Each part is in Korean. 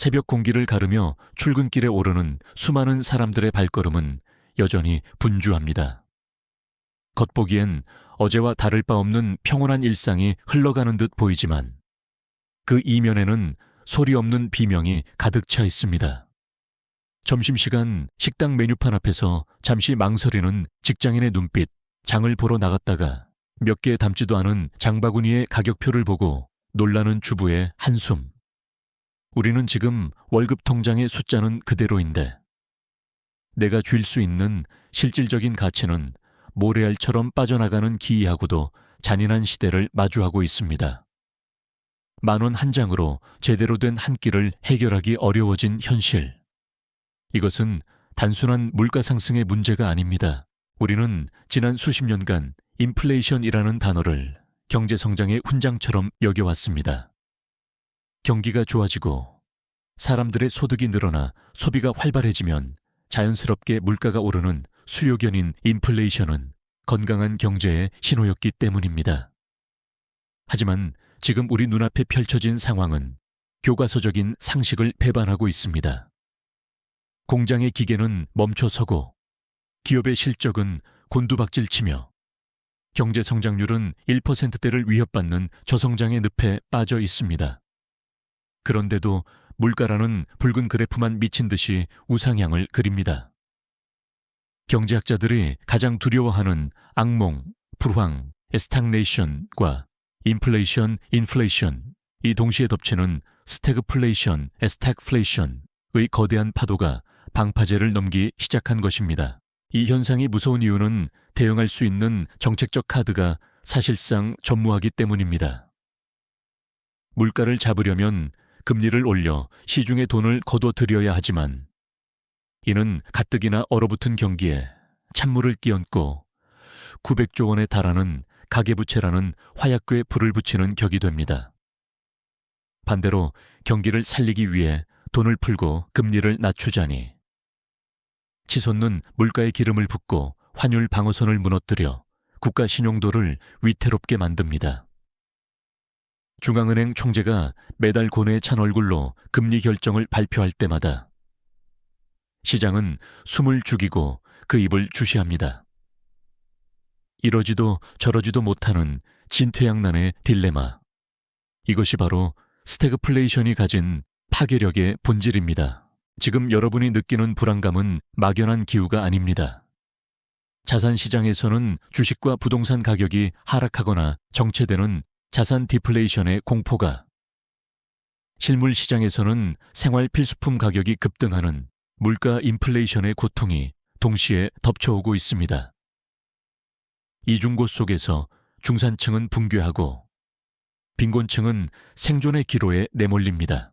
새벽 공기를 가르며 출근길에 오르는 수많은 사람들의 발걸음은 여전히 분주합니다. 겉보기엔 어제와 다를 바 없는 평온한 일상이 흘러가는 듯 보이지만 그 이면에는 소리 없는 비명이 가득 차 있습니다. 점심시간 식당 메뉴판 앞에서 잠시 망설이는 직장인의 눈빛, 장을 보러 나갔다가 몇 개 담지도 않은 장바구니의 가격표를 보고 놀라는 주부의 한숨. 우리는 지금 월급 통장의 숫자는 그대로인데 내가 줄 수 있는 실질적인 가치는 모래알처럼 빠져나가는 기이하고도 잔인한 시대를 마주하고 있습니다. 10,000원 한 장으로 제대로 된 한 끼를 해결하기 어려워진 현실. 이것은 단순한 물가 상승의 문제가 아닙니다. 우리는 지난 수십 년간 인플레이션이라는 단어를 경제성장의 훈장처럼 여겨왔습니다. 경기가 좋아지고 사람들의 소득이 늘어나 소비가 활발해지면 자연스럽게 물가가 오르는 수요견인 인플레이션은 건강한 경제의 신호였기 때문입니다. 하지만 지금 우리 눈앞에 펼쳐진 상황은 교과서적인 상식을 배반하고 있습니다. 공장의 기계는 멈춰서고 기업의 실적은 곤두박질치며 경제 성장률은 1%대를 위협받는 저성장의 늪에 빠져 있습니다. 그런데도 물가라는 붉은 그래프만 미친 듯이 우상향을 그립니다. 경제학자들이 가장 두려워하는 악몽, 불황, 스태그네이션과 인플레이션, 이 동시에 덮치는 스태그플레이션, 스태그플레이션의 거대한 파도가 방파제를 넘기 시작한 것입니다. 이 현상이 무서운 이유는 대응할 수 있는 정책적 카드가 사실상 전무하기 때문입니다. 물가를 잡으려면 금리를 올려 시중에 돈을 거둬들여야 하지만 이는 가뜩이나 얼어붙은 경기에 찬물을 끼얹고 900조 원에 달하는 가계부채라는 화약궤에 불을 붙이는 격이 됩니다. 반대로 경기를 살리기 위해 돈을 풀고 금리를 낮추자니 치솟는 물가에 기름을 붓고 환율 방어선을 무너뜨려 국가 신용도를 위태롭게 만듭니다. 중앙은행 총재가 매달 고뇌에 찬 얼굴로 금리 결정을 발표할 때마다 시장은 숨을 죽이고 그 입을 주시합니다. 이러지도 저러지도 못하는 진퇴양난의 딜레마. 이것이 바로 스태그플레이션이 가진 파괴력의 본질입니다. 지금 여러분이 느끼는 불안감은 막연한 기우가 아닙니다. 자산시장에서는 주식과 부동산 가격이 하락하거나 정체되는 자산 디플레이션의 공포가, 실물 시장에서는 생활 필수품 가격이 급등하는 물가 인플레이션의 고통이 동시에 덮쳐오고 있습니다. 이중고 속에서 중산층은 붕괴하고 빈곤층은 생존의 기로에 내몰립니다.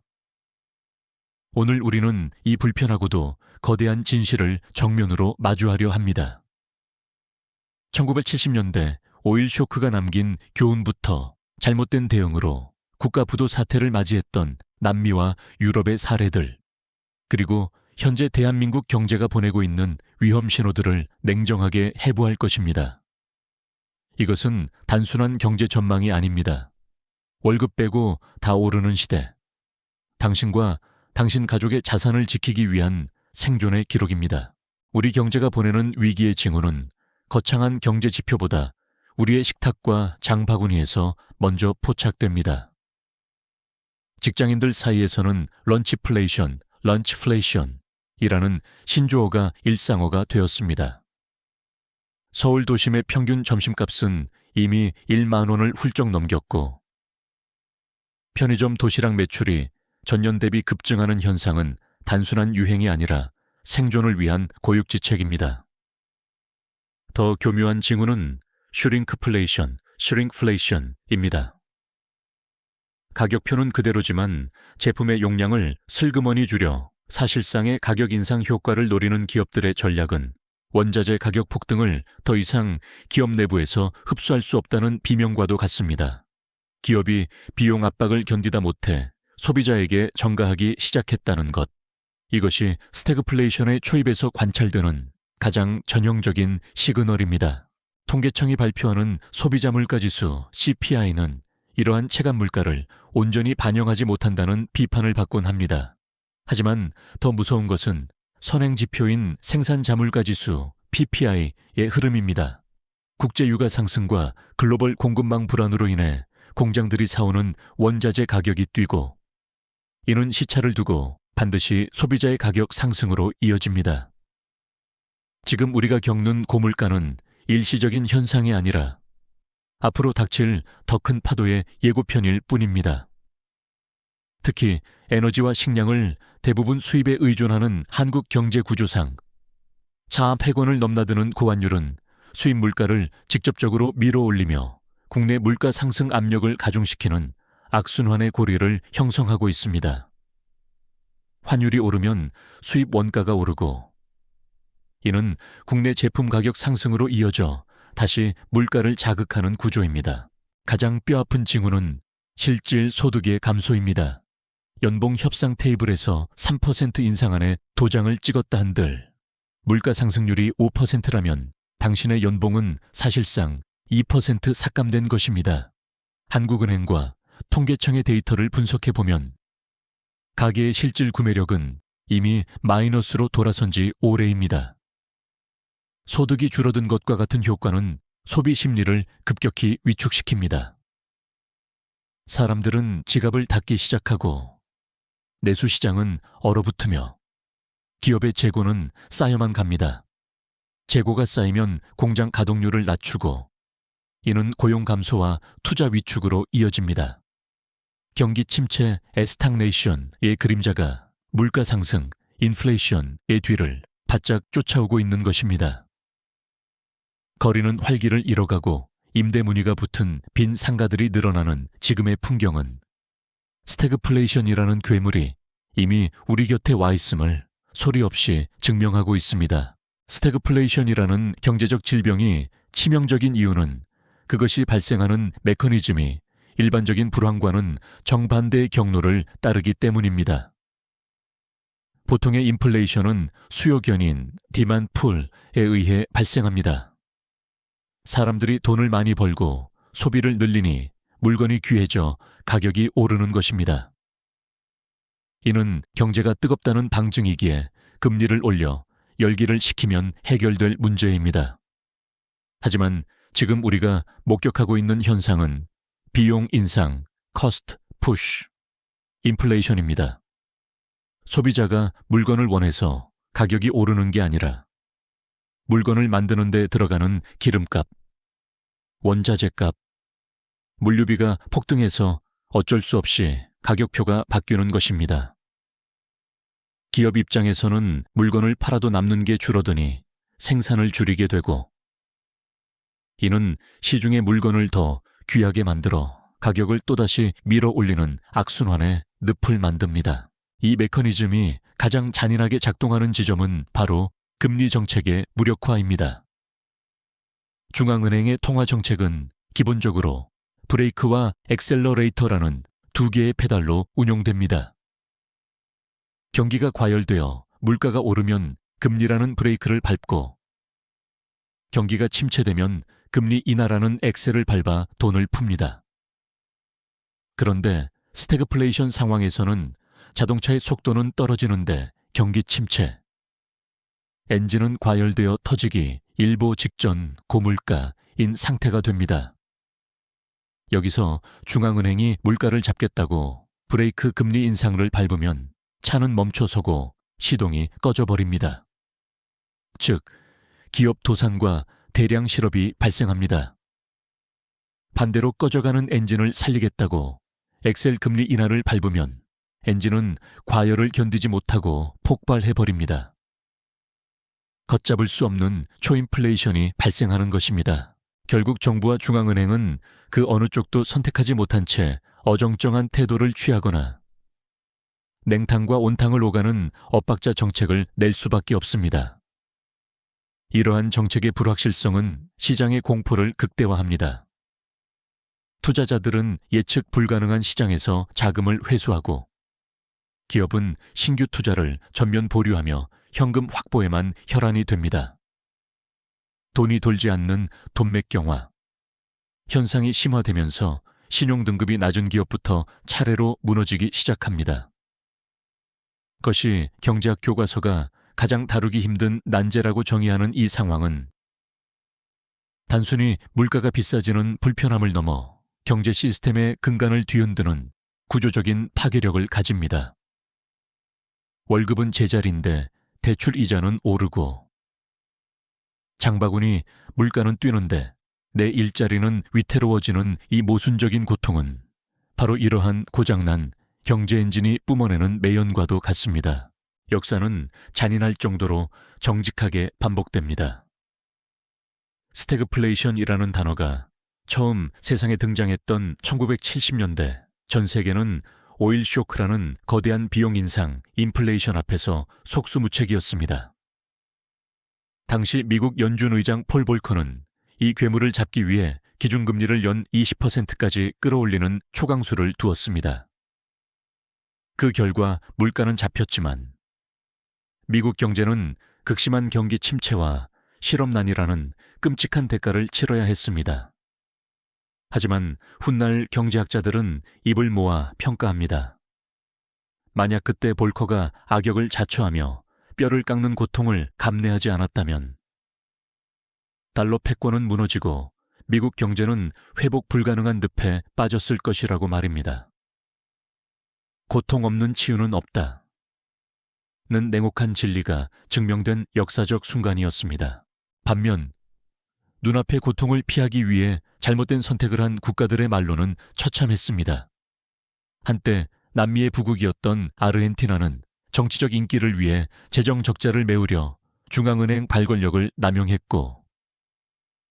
오늘 우리는 이 불편하고도 거대한 진실을 정면으로 마주하려 합니다. 1970년대 오일 쇼크가 남긴 교훈부터 잘못된 대응으로 국가 부도 사태를 맞이했던 남미와 유럽의 사례들, 그리고 현재 대한민국 경제가 보내고 있는 위험 신호들을 냉정하게 해부할 것입니다. 이것은 단순한 경제 전망이 아닙니다. 월급 빼고 다 오르는 시대, 당신과 당신 가족의 자산을 지키기 위한 생존의 기록입니다. 우리 경제가 보내는 위기의 징후는 거창한 경제 지표보다 우리의 식탁과 장바구니에서 먼저 포착됩니다. 직장인들 사이에서는 런치플레이션, 런치플레이션이라는 신조어가 일상어가 되었습니다. 서울 도심의 평균 점심값은 이미 1만 원을 훌쩍 넘겼고 편의점 도시락 매출이 전년 대비 급증하는 현상은 단순한 유행이 아니라 생존을 위한 고육지책입니다. 더 교묘한 징후는 슈링크플레이션, 슈링플레이션입니다. 가격표는 그대로지만 제품의 용량을 슬그머니 줄여 사실상의 가격 인상 효과를 노리는 기업들의 전략은 원자재 가격 폭등을 더 이상 기업 내부에서 흡수할 수 없다는 비명과도 같습니다. 기업이 비용 압박을 견디다 못해 소비자에게 전가하기 시작했다는 것. 이것이 스태그플레이션의 초입에서 관찰되는 가장 전형적인 시그널입니다. 통계청이 발표하는 소비자 물가지수 CPI는 이러한 체감 물가를 온전히 반영하지 못한다는 비판을 받곤 합니다. 하지만 더 무서운 것은 선행지표인 생산자물가지수 PPI의 흐름입니다. 국제유가 상승과 글로벌 공급망 불안으로 인해 공장들이 사오는 원자재 가격이 뛰고, 이는 시차를 두고 반드시 소비자의 가격 상승으로 이어집니다. 지금 우리가 겪는 고물가는 일시적인 현상이 아니라 앞으로 닥칠 더 큰 파도의 예고편일 뿐입니다. 특히 에너지와 식량을 대부분 수입에 의존하는 한국 경제 구조상 자아 패권을 넘나드는 고환율은 수입 물가를 직접적으로 밀어올리며 국내 물가 상승 압력을 가중시키는 악순환의 고리를 형성하고 있습니다. 환율이 오르면 수입 원가가 오르고, 이는 국내 제품 가격 상승으로 이어져 다시 물가를 자극하는 구조입니다. 가장 뼈아픈 징후는 실질 소득의 감소입니다. 연봉 협상 테이블에서 3% 인상안에 도장을 찍었다 한들 물가 상승률이 5%라면 당신의 연봉은 사실상 2% 삭감된 것입니다. 한국은행과 통계청의 데이터를 분석해보면 가계의 실질 구매력은 이미 마이너스로 돌아선 지 오래입니다. 소득이 줄어든 것과 같은 효과는 소비 심리를 급격히 위축시킵니다. 사람들은 지갑을 닫기 시작하고 내수 시장은 얼어붙으며 기업의 재고는 쌓여만 갑니다. 재고가 쌓이면 공장 가동률을 낮추고, 이는 고용 감소와 투자 위축으로 이어집니다. 경기 침체 스탁네이션의 그림자가 물가 상승, 인플레이션의 뒤를 바짝 쫓아오고 있는 것입니다. 거리는 활기를 잃어가고 임대 문의가 붙은 빈 상가들이 늘어나는 지금의 풍경은 스태그플레이션이라는 괴물이 이미 우리 곁에 와 있음을 소리 없이 증명하고 있습니다. 스태그플레이션이라는 경제적 질병이 치명적인 이유는 그것이 발생하는 메커니즘이 일반적인 불황과는 정반대의 경로를 따르기 때문입니다. 보통의 인플레이션은 수요 견인, 디만 풀에 의해 발생합니다. 사람들이 돈을 많이 벌고 소비를 늘리니 물건이 귀해져 가격이 오르는 것입니다. 이는 경제가 뜨겁다는 방증이기에 금리를 올려 열기를 식히면 해결될 문제입니다. 하지만 지금 우리가 목격하고 있는 현상은 비용 인상, cost push, 인플레이션입니다. 소비자가 물건을 원해서 가격이 오르는 게 아니라 물건을 만드는 데 들어가는 기름값, 원자재값, 물류비가 폭등해서 어쩔 수 없이 가격표가 바뀌는 것입니다. 기업 입장에서는 물건을 팔아도 남는 게 줄어드니 생산을 줄이게 되고, 이는 시중의 물건을 더 귀하게 만들어 가격을 또다시 밀어 올리는 악순환의 늪을 만듭니다. 이 메커니즘이 가장 잔인하게 작동하는 지점은 바로 금리 정책의 무력화입니다. 중앙은행의 통화 정책은 기본적으로 브레이크와 엑셀러레이터라는 두 개의 페달로 운용됩니다. 경기가 과열되어 물가가 오르면 금리라는 브레이크를 밟고, 경기가 침체되면 금리 인하라는 엑셀을 밟아 돈을 풉니다. 그런데 스태그플레이션 상황에서는 자동차의 속도는 떨어지는데 경기 침체, 엔진은 과열되어 터지기 일보 직전 고물가인 상태가 됩니다. 여기서 중앙은행이 물가를 잡겠다고 브레이크 금리 인상을 밟으면 차는 멈춰서고 시동이 꺼져버립니다. 즉, 기업 도산과 대량 실업이 발생합니다. 반대로 꺼져가는 엔진을 살리겠다고 엑셀 금리 인하를 밟으면 엔진은 과열을 견디지 못하고 폭발해버립니다. 걷잡을 수 없는 초인플레이션이 발생하는 것입니다. 결국 정부와 중앙은행은 그 어느 쪽도 선택하지 못한 채 어정쩡한 태도를 취하거나 냉탕과 온탕을 오가는 엇박자 정책을 낼 수밖에 없습니다. 이러한 정책의 불확실성은 시장의 공포를 극대화합니다. 투자자들은 예측 불가능한 시장에서 자금을 회수하고, 기업은 신규 투자를 전면 보류하며 현금 확보에만 혈안이 됩니다. 돈이 돌지 않는 돈맥경화, 현상이 심화되면서 신용등급이 낮은 기업부터 차례로 무너지기 시작합니다. 것이 경제학 교과서가 가장 다루기 힘든 난제라고 정의하는 이 상황은 단순히 물가가 비싸지는 불편함을 넘어 경제 시스템의 근간을 뒤흔드는 구조적인 파괴력을 가집니다. 월급은 제자리인데 대출 이자는 오르고, 장바구니 물가는 뛰는데 내 일자리는 위태로워지는 이 모순적인 고통은 바로 이러한 고장난 경제 엔진이 뿜어내는 매연과도 같습니다. 역사는 잔인할 정도로 정직하게 반복됩니다. 스태그플레이션이라는 단어가 처음 세상에 등장했던 1970년대, 전 세계는 오일 쇼크라는 거대한 비용 인상, 인플레이션 앞에서 속수무책이었습니다. 당시 미국 연준 의장 폴 볼커는 이 괴물을 잡기 위해 기준금리를 연 20%까지 끌어올리는 초강수를 두었습니다. 그 결과 물가는 잡혔지만 미국 경제는 극심한 경기 침체와 실업난이라는 끔찍한 대가를 치러야 했습니다. 하지만 훗날 경제학자들은 입을 모아 평가합니다. 만약 그때 볼커가 악역을 자초하며 뼈를 깎는 고통을 감내하지 않았다면 달러 패권은 무너지고 미국 경제는 회복 불가능한 늪에 빠졌을 것이라고 말입니다. 고통 없는 치유는 없다. 는 냉혹한 진리가 증명된 역사적 순간이었습니다. 반면 눈앞의 고통을 피하기 위해 잘못된 선택을 한 국가들의 말로는 처참했습니다. 한때 남미의 부국이었던 아르헨티나는 정치적 인기를 위해 재정 적자를 메우려 중앙은행 발권력을 남용했고,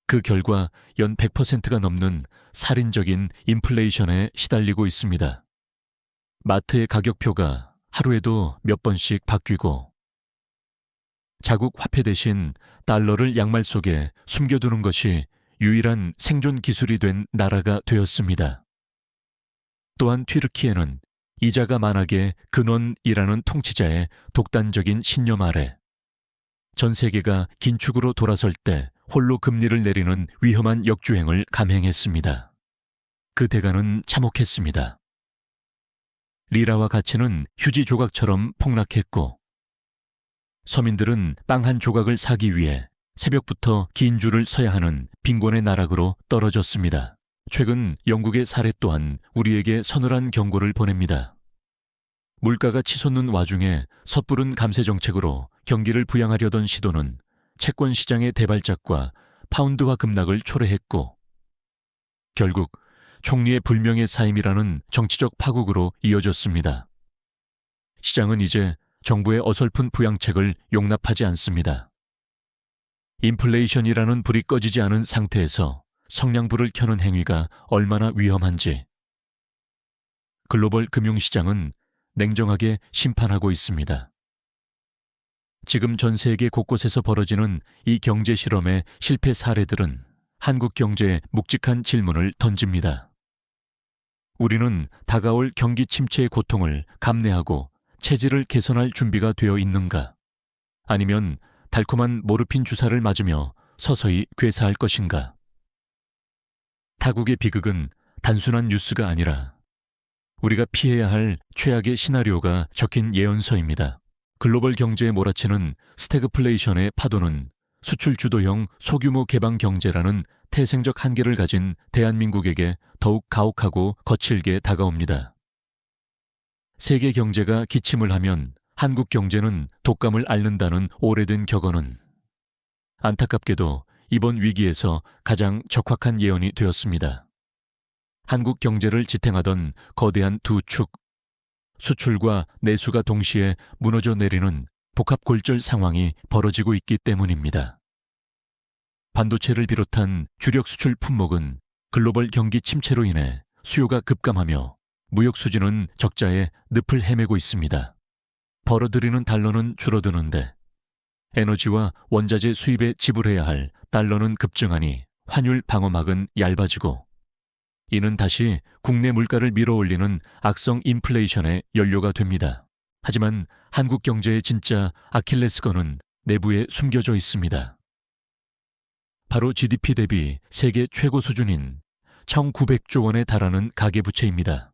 그 결과 연 100%가 넘는 살인적인 인플레이션에 시달리고 있습니다. 마트의 가격표가 하루에도 몇 번씩 바뀌고, 자국 화폐 대신 달러를 양말 속에 숨겨두는 것이 유일한 생존 기술이 된 나라가 되었습니다. 또한 튀르키예는 이자가 만학의 근원이라는 통치자의 독단적인 신념 아래 전 세계가 긴축으로 돌아설 때 홀로 금리를 내리는 위험한 역주행을 감행했습니다. 그 대가는 참혹했습니다. 리라와 가치는 휴지 조각처럼 폭락했고, 서민들은 빵 한 조각을 사기 위해 새벽부터 긴 줄을 서야 하는 빈곤의 나락으로 떨어졌습니다. 최근 영국의 사례 또한 우리에게 서늘한 경고를 보냅니다. 물가가 치솟는 와중에 섣부른 감세 정책으로 경기를 부양하려던 시도는 채권 시장의 대발작과 파운드화 급락을 초래했고, 결국 총리의 불명예 사임이라는 정치적 파국으로 이어졌습니다. 시장은 이제 정부의 어설픈 부양책을 용납하지 않습니다. 인플레이션이라는 불이 꺼지지 않은 상태에서 성냥불을 켜는 행위가 얼마나 위험한지 글로벌 금융시장은 냉정하게 심판하고 있습니다. 지금 전 세계 곳곳에서 벌어지는 이 경제 실험의 실패 사례들은 한국 경제에 묵직한 질문을 던집니다. 우리는 다가올 경기 침체의 고통을 감내하고 체질을 개선할 준비가 되어 있는가? 아니면 달콤한 모르핀 주사를 맞으며 서서히 괴사할 것인가? 타국의 비극은 단순한 뉴스가 아니라 우리가 피해야 할 최악의 시나리오가 적힌 예언서입니다. 글로벌 경제에 몰아치는 스태그플레이션의 파도는 수출 주도형 소규모 개방 경제라는 태생적 한계를 가진 대한민국에게 더욱 가혹하고 거칠게 다가옵니다. 세계 경제가 기침을 하면 한국 경제는 독감을 앓는다는 오래된 격언은 안타깝게도 이번 위기에서 가장 적확한 예언이 되었습니다. 한국 경제를 지탱하던 거대한 두 축, 수출과 내수가 동시에 무너져 내리는 복합골절 상황이 벌어지고 있기 때문입니다. 반도체를 비롯한 주력 수출 품목은 글로벌 경기 침체로 인해 수요가 급감하며 무역 수지는 적자에 늪을 헤매고 있습니다. 벌어들이는 달러는 줄어드는데 에너지와 원자재 수입에 지불해야 할 달러는 급증하니 환율 방어막은 얇아지고, 이는 다시 국내 물가를 밀어올리는 악성 인플레이션의 연료가 됩니다. 하지만 한국 경제의 진짜 아킬레스건은 내부에 숨겨져 있습니다. 바로 GDP 대비 세계 최고 수준인 1,900조 원에 달하는 가계부채입니다.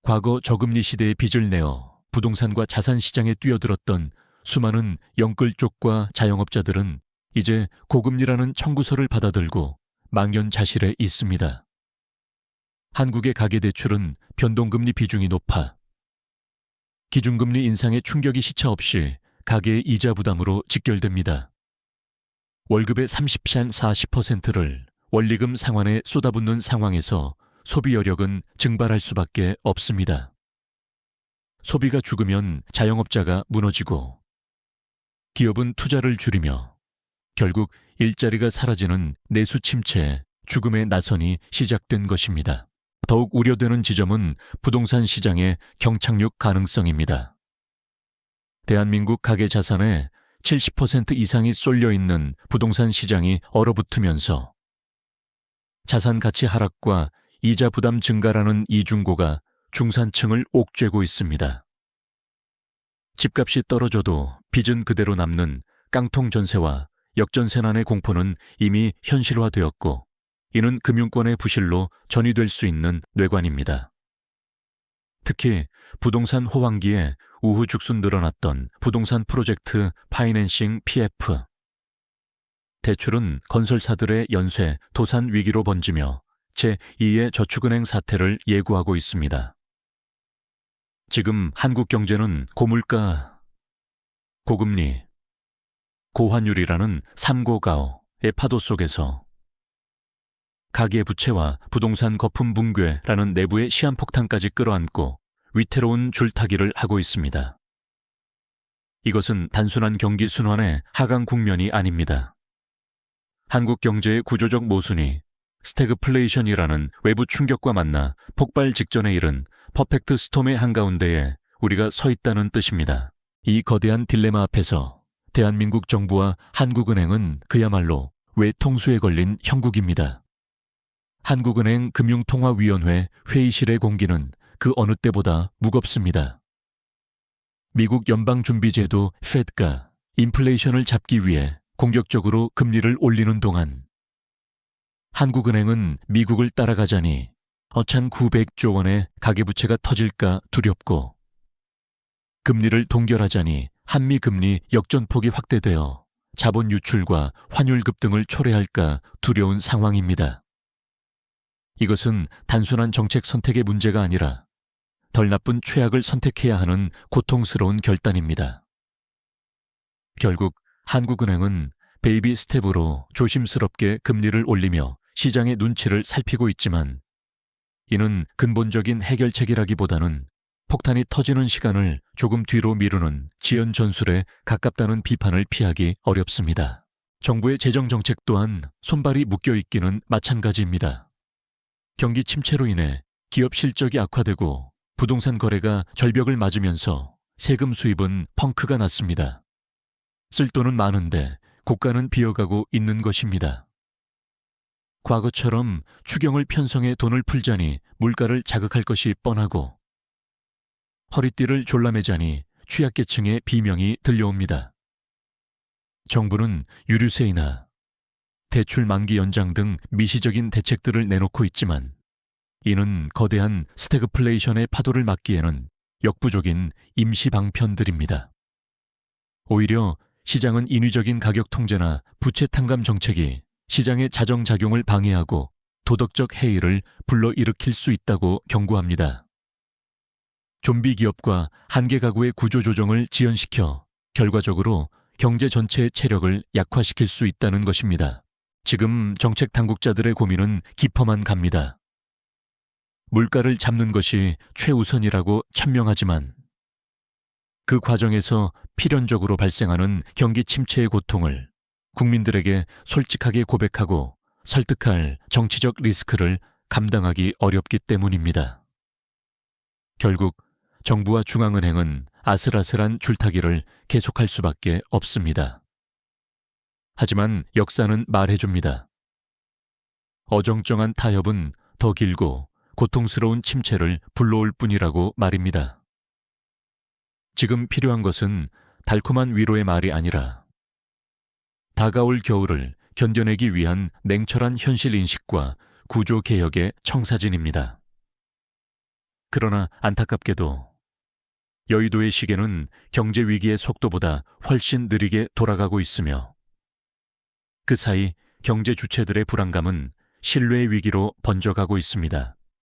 과거 저금리 시대의 빚을 내어 부동산과 자산 시장에 뛰어들었던 수많은 영끌족과 자영업자들은 이제 고금리라는 청구서를 받아들고 망연자실해 있습니다. 한국의 가계대출은 변동금리 비중이 높아 기준금리 인상의 충격이 시차 없이 가계의 이자 부담으로 직결됩니다. 월급의 30~40%를 원리금 상환에 쏟아붓는 상황에서 소비 여력은 증발할 수밖에 없습니다. 소비가 죽으면 자영업자가 무너지고 기업은 투자를 줄이며 결국 일자리가 사라지는 내수 침체에 죽음의 나선이 시작된 것입니다. 더욱 우려되는 지점은 부동산 시장의 경착륙 가능성입니다. 대한민국 가계 자산의 70% 이상이 쏠려 있는 부동산 시장이 얼어붙으면서 자산 가치 하락과 이자 부담 증가라는 이중고가 중산층을 옥죄고 있습니다. 집값이 떨어져도 빚은 그대로 남는 깡통 전세와 역전세난의 공포는 이미 현실화되었고 이는 금융권의 부실로 전이될 수 있는 뇌관입니다. 특히 부동산 호황기에 우후죽순 늘어났던 부동산 프로젝트 파이낸싱 PF. 대출은 건설사들의 연쇄 도산 위기로 번지며 제2의 저축은행 사태를 예고하고 있습니다. 지금 한국 경제는 고물가, 고금리, 고환율이라는 삼고가오의 파도 속에서 가계부채와 부동산 거품 붕괴라는 내부의 시한폭탄까지 끌어안고 위태로운 줄타기를 하고 있습니다. 이것은 단순한 경기 순환의 하강 국면이 아닙니다. 한국 경제의 구조적 모순이 스태그플레이션이라는 외부 충격과 만나 폭발 직전에 이른 퍼펙트 스톰의 한가운데에 우리가 서 있다는 뜻입니다. 이 거대한 딜레마 앞에서 대한민국 정부와 한국은행은 그야말로 외통수에 걸린 형국입니다. 한국은행 금융통화위원회 회의실의 공기는 그 어느 때보다 무겁습니다. 미국 연방준비제도 FED가 인플레이션을 잡기 위해 공격적으로 금리를 올리는 동안 한국은행은 미국을 따라가자니 어찬 900조 원의 가계부채가 터질까 두렵고 금리를 동결하자니 한미 금리 역전폭이 확대되어 자본 유출과 환율 급등을 초래할까 두려운 상황입니다. 이것은 단순한 정책 선택의 문제가 아니라 덜 나쁜 최악을 선택해야 하는 고통스러운 결단입니다. 결국 한국은행은 베이비 스텝으로 조심스럽게 금리를 올리며 시장의 눈치를 살피고 있지만 이는 근본적인 해결책이라기보다는 폭탄이 터지는 시간을 조금 뒤로 미루는 지연 전술에 가깝다는 비판을 피하기 어렵습니다. 정부의 재정 정책 또한 손발이 묶여 있기는 마찬가지입니다. 경기 침체로 인해 기업 실적이 악화되고 부동산 거래가 절벽을 맞으면서 세금 수입은 펑크가 났습니다. 쓸 돈은 많은데 고가는 비어가고 있는 것입니다. 과거처럼 추경을 편성해 돈을 풀자니 물가를 자극할 것이 뻔하고 허리띠를 졸라매자니 취약계층의 비명이 들려옵니다. 정부는 유류세이나 대출 만기 연장 등 미시적인 대책들을 내놓고 있지만 이는 거대한 스태그플레이션의 파도를 막기에는 역부족인 임시 방편들입니다. 오히려 시장은 인위적인 가격 통제나 부채 탕감 정책이 시장의 자정작용을 방해하고 도덕적 해이를 불러일으킬 수 있다고 경고합니다. 좀비 기업과 한계 가구의 구조조정을 지연시켜 결과적으로 경제 전체의 체력을 약화시킬 수 있다는 것입니다. 지금 정책 당국자들의 고민은 깊어만 갑니다. 물가를 잡는 것이 최우선이라고 천명하지만 그 과정에서 필연적으로 발생하는 경기 침체의 고통을 국민들에게 솔직하게 고백하고 설득할 정치적 리스크를 감당하기 어렵기 때문입니다. 결국 정부와 중앙은행은 아슬아슬한 줄타기를 계속할 수밖에 없습니다. 하지만 역사는 말해줍니다. 어정쩡한 타협은 더 길고 고통스러운 침체를 불러올 뿐이라고 말입니다. 지금 필요한 것은 달콤한 위로의 말이 아니라 다가올 겨울을 견뎌내기 위한 냉철한 현실 인식과 구조 개혁의 청사진입니다. 그러나 안타깝게도 여의도의 시계는 경제 위기의 속도보다 훨씬 느리게 돌아가고 있으며 그 사이 경제 주체들의 불안감은 신뢰의 위기로 번져가고 있습니다.